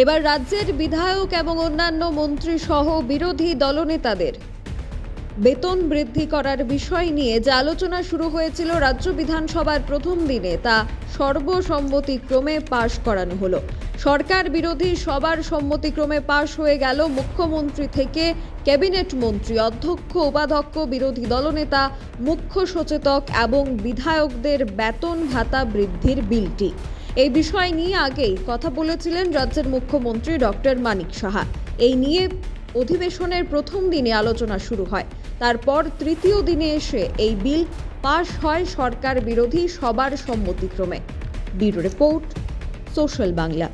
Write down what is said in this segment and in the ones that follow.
এবার রাজ্যের বিধায়ক এবং অন্যান্য মন্ত্রী সহ বিরোধী দলনেতাদের বেতন বৃদ্ধি করার বিষয় নিয়ে যে আলোচনা শুরু হয়েছিল রাজ্য বিধানসভার প্রথম দিনে তা সর্বসম্মতিক্রমে পাশ করানো হলো। সরকার বিরোধী সবার সম্মতিক্রমে পাশ হয়ে গেল মুখ্যমন্ত্রী থেকে ক্যাবিনেট মন্ত্রী, অধ্যক্ষ, উপাধ্যক্ষ, বিরোধী দলনেতা, মুখ্য সচেতক এবং বিধায়কদের বেতন ভাতা বৃদ্ধির বিলটি। এই বিষয় নিয়ে আগেই কথা বলেছিলেন রাজ্যের মুখ্যমন্ত্রী ডক্টর মানিক সাহা। এই নিয়ে অধিবেশনের প্রথম দিনে আলোচনা শুরু হয়, তারপর তৃতীয় দিনে এসে এই বিল পাশ হয় সরকার বিরোধী সবার সম্মতিক্রমে। Bureau report, social Bangla.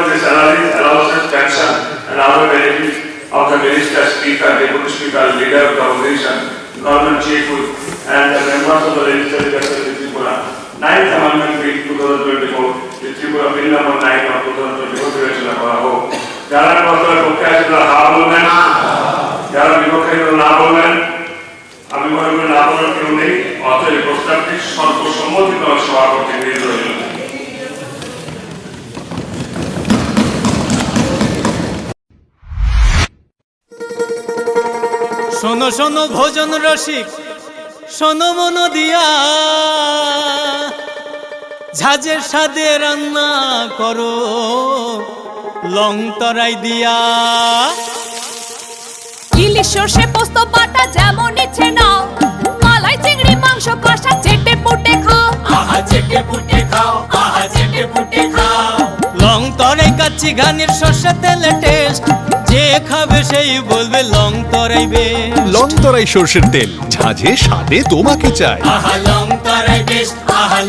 of the salaries, allowances, pension, and other benefits of the minister, speaker, deputy speaker, leader of the opposition, government chief, and the members of the legislative assembly of Tripura. 9th Amendment Bill 2024, the Tripura Bill number 9 of 2024 বিবেচনা করা হোক। যারা বছরের পক্ষে আছে তারা হা বলবেন, যারা বিপক্ষে না বলবেন। আমি মনে করি না বলার কেউ নেই, অতএব প্রস্তাবটি সর্বসম্মতিক্রমে সভা করতে গৃহীত হইল। শোনো শোনো ভোজন রসিক, শোনো মন দিয়া, ঝাঁঝের স্বাদে রান্না করো লং তরাই দিয়া। ইলিশ সর্ষে পোস্ত বাটা যেমন ইচ্ছে নাও, মালাই চিংড়ি মাংস কষা চেটে পুটে খাও, আহা চেটে পুটে খাও, আহা চেটে পুটে খাও। লং তরাই কাচ্চি ঘানির সর্ষে তেলে টেস্ট, যে খাবে সেই বলবে লং তরাই বেশ। লং তরাই সর্ষের তেল, ঝাঁঝে স্বাদে তোমাকে চাই। আহা লং তরাই বেশ, আহা